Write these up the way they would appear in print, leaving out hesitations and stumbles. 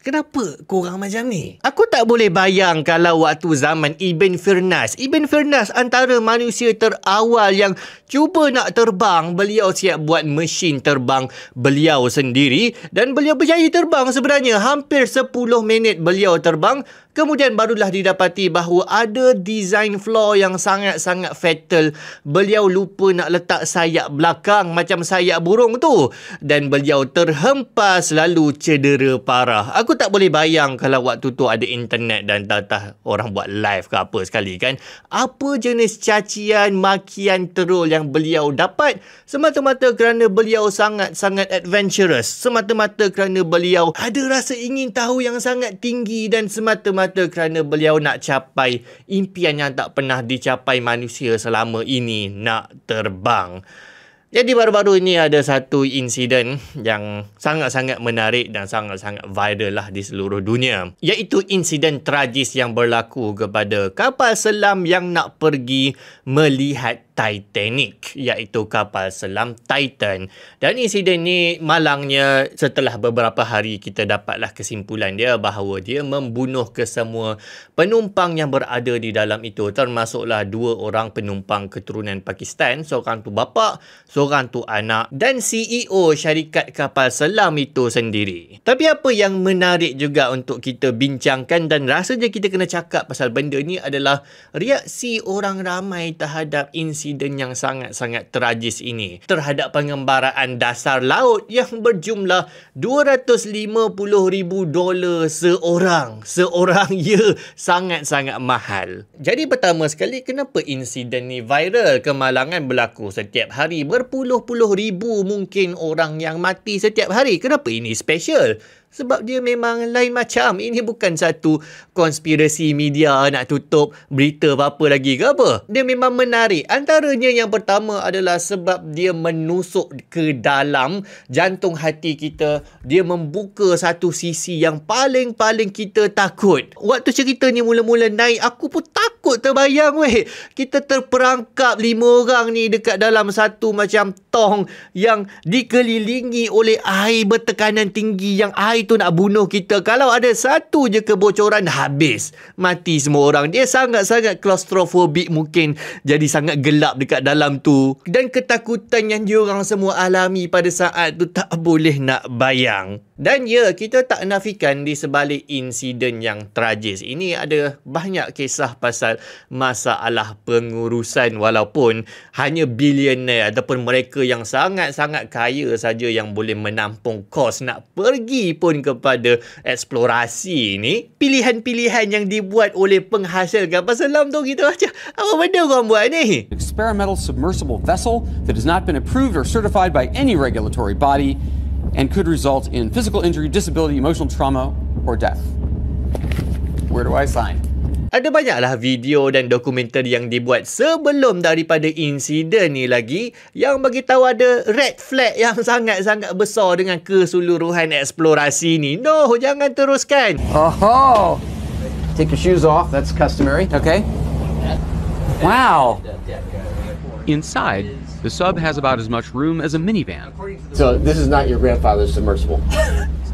Kenapa korang macam ni? Aku tak boleh bayang kalau waktu zaman Ibn Firnas. Ibn Firnas antara manusia terawal yang cuba nak terbang. Beliau siap buat mesin terbang beliau sendiri. Dan beliau berjaya terbang sebenarnya. Hampir 10 minit beliau terbang. Kemudian barulah didapati bahawa ada design flaw yang sangat-sangat fatal. Beliau lupa nak letak sayap belakang macam sayap burung tu. Dan beliau terhempas lalu cedera parah. Aku tak boleh bayang kalau waktu tu ada internet dan datang orang buat live ke apa sekali kan. Apa jenis cacian, makian terul yang beliau dapat semata-mata kerana beliau sangat-sangat adventurous. Semata-mata kerana beliau ada rasa ingin tahu yang sangat tinggi dan semata-mata kerana beliau nak capai impian yang tak pernah dicapai manusia selama ini, nak terbang. Jadi baru-baru ini ada satu insiden yang sangat-sangat menarik dan sangat-sangat viral lah di seluruh dunia. Iaitu insiden tragis yang berlaku kepada kapal selam yang nak pergi melihat Titanic, iaitu kapal selam Titan. Dan insiden ni malangnya setelah beberapa hari kita dapatlah kesimpulan dia bahawa dia membunuh kesemua penumpang yang berada di dalam itu, termasuklah 2 orang penumpang keturunan Pakistan, seorang tu bapa, seorang tu anak dan CEO syarikat kapal selam itu sendiri. Tapi apa yang menarik juga untuk kita bincangkan dan rasanya kita kena cakap pasal benda ni adalah reaksi orang ramai terhadap insiden yang sangat-sangat tragis ini, terhadap pengembaraan dasar laut yang berjumlah $250,000 seorang. Ya, sangat-sangat mahal. Jadi pertama sekali, kenapa insiden ni viral? Kemalangan berlaku setiap hari, berpuluh-puluh ribu mungkin orang yang mati setiap hari. Kenapa ini special? Sebab dia memang lain macam. Ini bukan satu konspirasi media nak tutup berita apa-apa lagi ke apa. Dia memang menarik. Antaranya yang pertama adalah sebab dia menusuk ke dalam jantung hati kita. Dia membuka satu sisi yang paling-paling kita takut. Waktu cerita ni mula-mula naik, aku pun takut terbayang weh. Kita terperangkap 5 orang ni dekat dalam satu macam tong yang dikelilingi oleh air bertekanan tinggi, yang air tu nak bunuh kita. Kalau ada satu je kebocoran, habis. Mati semua orang. Dia sangat-sangat klaustrofobik mungkin. Jadi sangat gelap dekat dalam tu. Dan ketakutan yang diorang semua alami pada saat tu tak boleh nak bayang. Dan ya, kita tak nafikan di sebalik insiden yang tragis ini ada banyak kisah pasal masalah pengurusan, walaupun hanya billionaire ataupun mereka yang sangat-sangat kaya saja yang boleh menampung kos nak pergi pun kepada eksplorasi ni. Pilihan-pilihan yang dibuat oleh penghasil kapal selam tu, kita macam apa benda korang buat ni? Experimental submersible vessel that has not been approved or certified by any regulatory body and could result in physical injury, disability, emotional trauma, or death. Where do I sign? Ada banyaklah video dan dokumenter yang dibuat sebelum daripada insiden ni lagi yang bagi tahu ada red flag yang sangat-sangat besar dengan keseluruhan eksplorasi ni. No, jangan teruskan. Oh, take your shoes off. That's customary. Okay. Wow. Inside, the sub has about as much room as a minivan. So this is not your grandfather's submersible.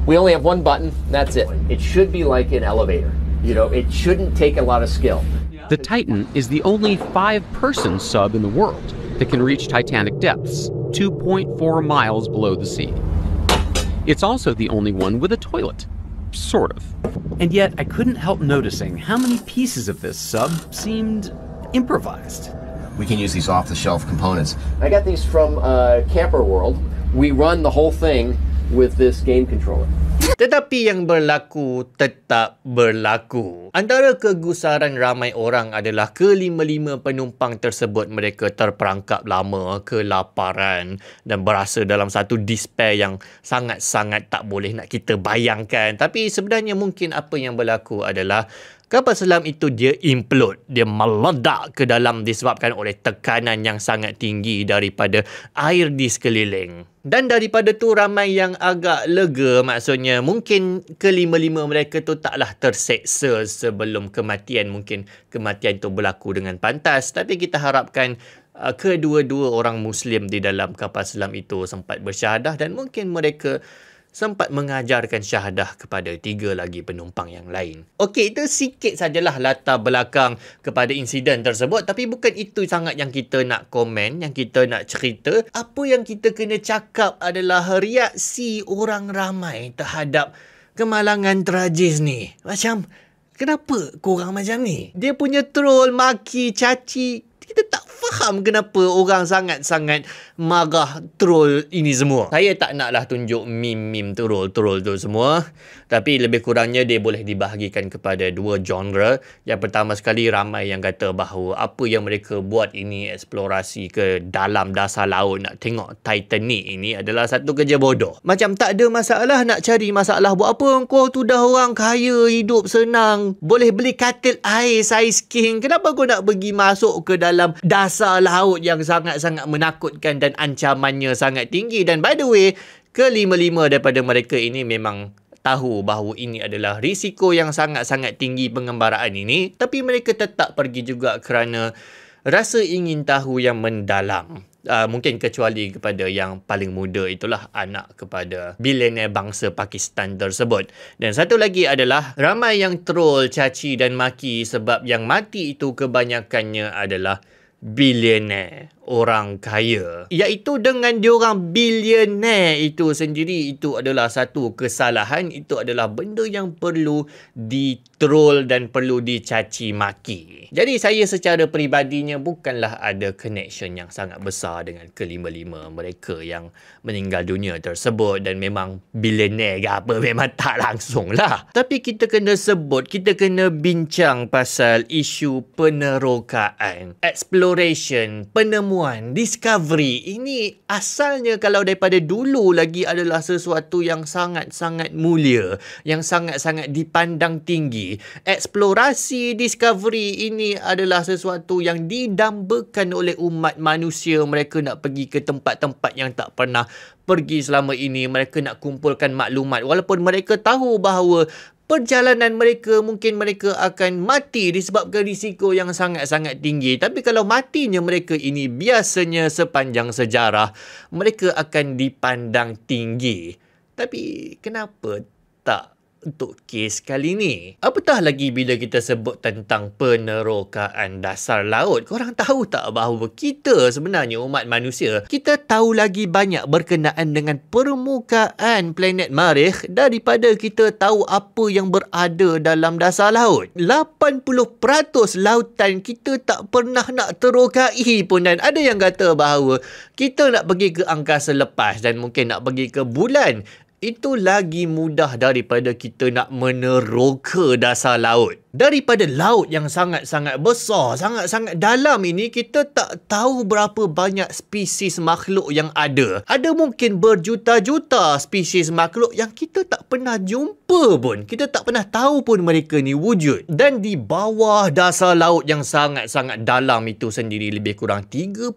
We only have one button, that's it. It should be like an elevator. You know, it shouldn't take a lot of skill. The Titan is the only 5-person sub in the world that can reach Titanic depths, 2.4 miles below the sea. It's also the only one with a toilet. Sort of. And yet, I couldn't help noticing how many pieces of this sub seemed improvised. We can use these off-the-shelf components. I got these from Camper World. We run the whole thing with this game controller. Tetapi yang berlaku tetap berlaku. Antara kegusaran ramai orang adalah kelima-lima penumpang tersebut mereka terperangkap lama, kelaparan dan berasa dalam satu despair yang sangat-sangat tak boleh nak kita bayangkan. Tapi sebenarnya mungkin apa yang berlaku adalah kapal selam itu dia implode, dia meledak ke dalam disebabkan oleh tekanan yang sangat tinggi daripada air di sekeliling. Dan daripada tu ramai yang agak lega, maksudnya mungkin kelima-lima mereka tu taklah terseksa sebelum kematian. Mungkin kematian tu berlaku dengan pantas, tapi kita harapkan kedua-dua orang Muslim di dalam kapal selam itu sempat bersyahadah dan mungkin mereka sempat mengajarkan syahadah kepada 3 lagi penumpang yang lain. Okey, itu sikit sajalah latar belakang kepada insiden tersebut, tapi bukan itu sangat yang kita nak komen, yang kita nak cerita. Apa yang kita kena cakap adalah reaksi orang ramai terhadap kemalangan tragis ni. Macam, kenapa korang macam ni? Dia punya troll, maki, caci, kita tak faham kenapa orang sangat-sangat marah troll ini semua. Saya tak naklah tunjuk meme-meme troll tu semua. Tapi lebih kurangnya dia boleh dibahagikan kepada 2 genre. Yang pertama sekali, ramai yang kata bahawa apa yang mereka buat ini, eksplorasi ke dalam dasar laut nak tengok Titanic ini adalah satu kerja bodoh. Macam tak ada masalah nak cari masalah. Buat apa kau tu dah orang kaya, hidup senang, boleh beli katil air saiz king. Kenapa kau nak pergi masuk ke dalam dasar laut yang sangat-sangat menakutkan dan ancamannya sangat tinggi? Dan by the way, kelima-lima daripada mereka ini memang tahu bahawa ini adalah risiko yang sangat-sangat tinggi pengembaraan ini, tapi mereka tetap pergi juga kerana rasa ingin tahu yang mendalam. Mungkin kecuali kepada yang paling muda, itulah anak kepada bilioner bangsa Pakistan tersebut. Dan satu lagi adalah ramai yang troll, caci dan maki sebab yang mati itu kebanyakannya adalah bilioner, orang kaya. Iaitu dengan diorang bilioner itu sendiri, itu adalah satu kesalahan. Itu adalah benda yang perlu ditroll dan perlu dicaci maki. Jadi saya secara peribadinya bukanlah ada connection yang sangat besar dengan kelima-lima mereka yang meninggal dunia tersebut. Dan memang bilioner ke apa, memang tak langsung lah. Tapi kita kena sebut, kita kena bincang pasal isu penerokaan, exploration, penemuan, discovery. Ini asalnya kalau daripada dulu lagi adalah sesuatu yang sangat-sangat mulia, yang sangat-sangat dipandang tinggi. Eksplorasi, discovery ini adalah sesuatu yang didambakan oleh umat manusia. Mereka nak pergi ke tempat-tempat yang tak pernah pergi selama ini. Mereka nak kumpulkan maklumat walaupun mereka tahu bahawa perjalanan mereka, mungkin mereka akan mati disebabkan risiko yang sangat-sangat tinggi. Tapi kalau matinya mereka ini biasanya sepanjang sejarah, mereka akan dipandang tinggi. Tapi kenapa tak untuk kes kali ni? Apatah lagi bila kita sebut tentang penerokaan dasar laut. Korang tahu tak bahawa kita sebenarnya umat manusia, kita tahu lagi banyak berkenaan dengan permukaan planet Marikh daripada kita tahu apa yang berada dalam dasar laut. 80% lautan kita tak pernah nak terokai pun. Dan ada yang kata bahawa kita nak pergi ke angkasa lepas dan mungkin nak pergi ke bulan, itu lagi mudah daripada kita nak meneroka dasar laut. Daripada laut yang sangat-sangat besar, sangat-sangat dalam ini, kita tak tahu berapa banyak spesies makhluk yang ada. Ada mungkin berjuta-juta spesies makhluk yang kita tak pernah jumpa pun. Kita tak pernah tahu pun mereka ni wujud. Dan di bawah dasar laut yang sangat-sangat dalam itu sendiri, lebih kurang 3.8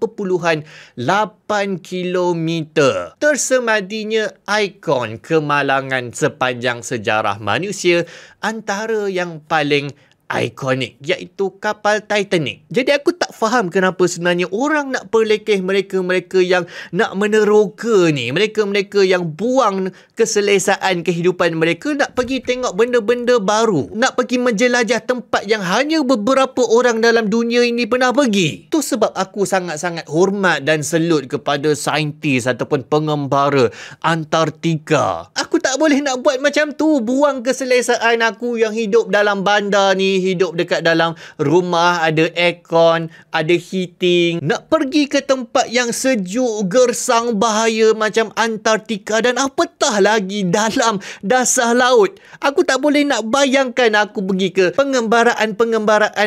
kilometer, tersemadinya ikon kemalangan sepanjang sejarah manusia, antara yang paling ikonik, iaitu kapal Titanic. Jadi aku tak faham kenapa sebenarnya orang nak perlekeh mereka-mereka yang nak meneroka ni, mereka-mereka yang buang keselesaan kehidupan mereka, nak pergi tengok benda-benda baru, nak pergi menjelajah tempat yang hanya beberapa orang dalam dunia ini pernah pergi. Itu sebab aku sangat-sangat hormat dan selut kepada saintis ataupun pengembara Antartika. Aku tak boleh nak buat macam tu, buang keselesaan aku yang hidup dalam bandar ni, hidup dekat dalam rumah, ada aircon, ada heating, nak pergi ke tempat yang sejuk, gersang, bahaya macam Antartika dan apatah lagi dalam dasar laut. Aku tak boleh nak bayangkan aku pergi ke pengembaraan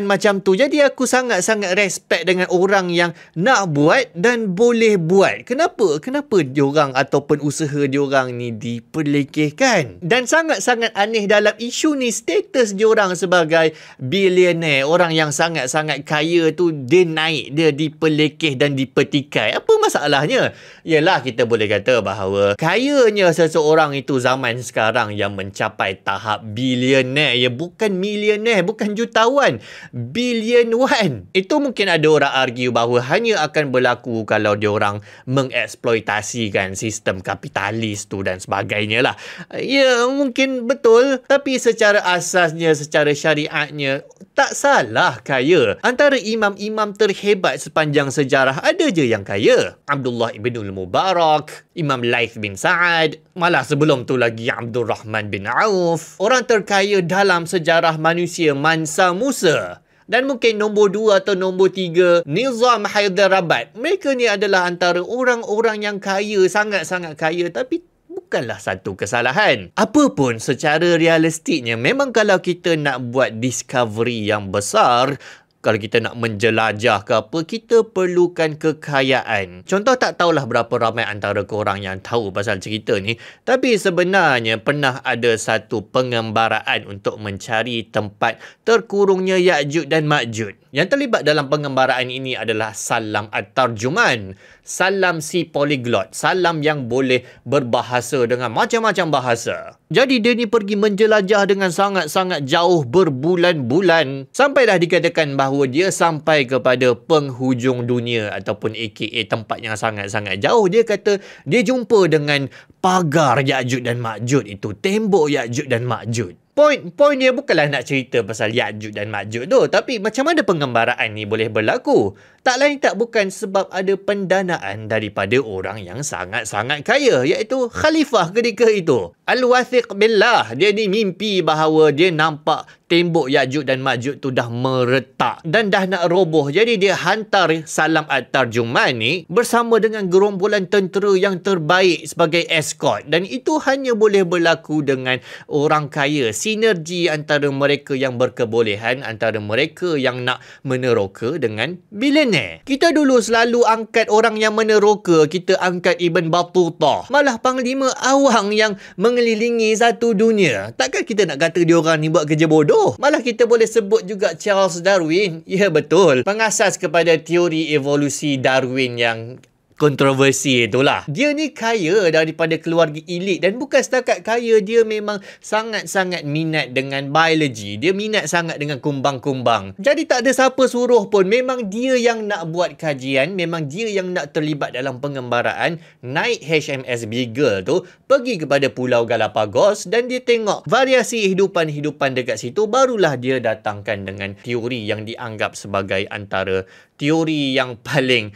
macam tu. Jadi aku sangat-sangat respect dengan orang yang nak buat dan boleh buat. Kenapa diorang ataupun usaha diorang ni diperlekehkan? Dan sangat-sangat aneh dalam isu ni, status diorang sebagai billionaire, orang yang sangat-sangat kaya tu, dia naik, dia dipelekeh dan dipetikai. Apa masalahnya? Yalah, kita boleh kata bahawa kayanya seseorang itu zaman sekarang yang mencapai tahap billionaire, ya, bukan millionaire, bukan jutawan, billion one. Itu mungkin ada orang argue bahawa hanya akan berlaku kalau dia orang mengeksploitasikan sistem kapitalis tu dan sebagainya lah. Ya, mungkin betul, tapi secara asasnya, secara syariatnya, tak salah kaya. Antara imam-imam terhebat sepanjang sejarah ada je yang kaya. Abdullah ibn Mubarak, Imam Laith bin Sa'ad, malah sebelum tu lagi Abdul Rahman bin Auf. Orang terkaya dalam sejarah manusia Mansa Musa. Dan mungkin nombor 2 atau nombor 3, Nizam Hyderabad. Mereka ni adalah antara orang-orang yang kaya, sangat-sangat kaya, tapi bukanlah satu kesalahan. Apapun secara realistiknya, memang kalau kita nak buat discovery yang besar, kalau kita nak menjelajah ke apa, kita perlukan kekayaan. Contoh, tak tahulah berapa ramai antara korang yang tahu pasal cerita ni, tapi sebenarnya pernah ada satu pengembaraan untuk mencari tempat terkurungnya Ya'juj dan Ma'juj. Yang terlibat dalam pengembaraan ini adalah Salam At-Tarjuman. Salam si polyglot. Salam yang boleh berbahasa dengan macam-macam bahasa. Jadi dia ni pergi menjelajah dengan sangat-sangat jauh berbulan-bulan. Sampai dah dikatakan bahawa dia sampai kepada penghujung dunia ataupun aka tempat yang sangat-sangat jauh. Dia kata dia jumpa dengan pagar Ya'juj dan Ma'juj itu. Tembok Ya'juj dan Ma'juj. Point dia bukanlah nak cerita pasal Ya'juj dan Ma'juj tu, tapi macam mana pengembaraan ni boleh berlaku? Tak lain tak bukan sebab ada pendanaan daripada orang yang sangat-sangat kaya, iaitu khalifah ketika itu. Al-Wathiq Billah, dia ni mimpi bahawa dia nampak tembok Ya'juj dan Ma'juj tu dah meretak dan dah nak roboh. Jadi dia hantar Salam At-Tarjuman ni bersama dengan gerombolan tentera yang terbaik sebagai escort. Dan itu hanya boleh berlaku dengan orang kaya. Sinergi antara mereka yang berkebolehan, antara mereka yang nak meneroka dengan billionaire. Kita dulu selalu angkat orang yang meneroka. Kita angkat Ibn Battuta. Malah panglima awang yang mengelilingi satu dunia. Takkan kita nak kata dia orang ni buat kerja bodoh? Malah kita boleh sebut juga Charles Darwin. Ya, betul. Pengasas kepada teori evolusi Darwin yang kontroversi itulah. Dia ni kaya daripada keluarga elit, dan bukan setakat kaya, dia memang sangat-sangat minat dengan biologi. Dia minat sangat dengan kumbang-kumbang. Jadi tak ada siapa suruh pun, memang dia yang nak buat kajian, memang dia yang nak terlibat dalam pengembaraan, naik HMS Beagle tu, pergi kepada Pulau Galapagos dan dia tengok variasi hidupan-hidupan dekat situ. Barulah dia datangkan dengan teori yang dianggap sebagai antara teori yang paling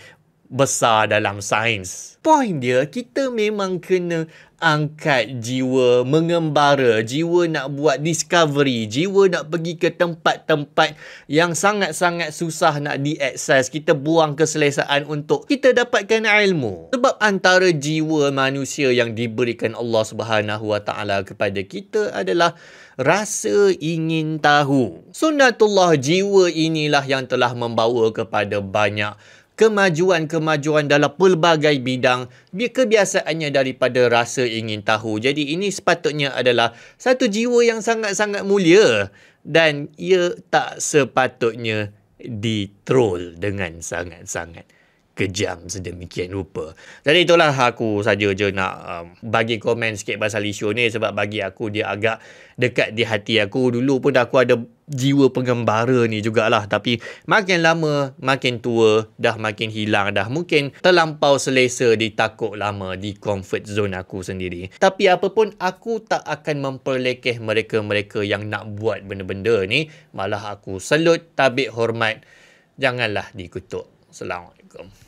besar dalam sains. Point dia, kita memang kena angkat jiwa mengembara, jiwa nak buat discovery, jiwa nak pergi ke tempat-tempat yang sangat-sangat susah nak diakses. Kita buang keselesaan untuk kita dapatkan ilmu. Sebab antara jiwa manusia yang diberikan Allah Subhanahu Wa Taala kepada kita adalah rasa ingin tahu. Sunnatullah, jiwa inilah yang telah membawa kepada banyak kemajuan-kemajuan dalam pelbagai bidang, kebiasaannya daripada rasa ingin tahu. Jadi ini sepatutnya adalah satu jiwa yang sangat-sangat mulia, dan ia tak sepatutnya ditroll dengan sangat-sangat kejam sedemikian rupa. Jadi itulah, aku saja je nak bagi komen sikit pasal isu ni, sebab bagi aku dia agak dekat di hati aku. Dulu pun aku ada jiwa pengembara ni jugalah, tapi makin lama makin tua, dah makin hilang dah. Mungkin terlampau selesa di takut lama, di comfort zone aku sendiri. Tapi apapun, aku tak akan memperlekeh mereka-mereka yang nak buat benda-benda ni. Malah aku salut, tabik hormat. Janganlah dikutuk. Assalamualaikum.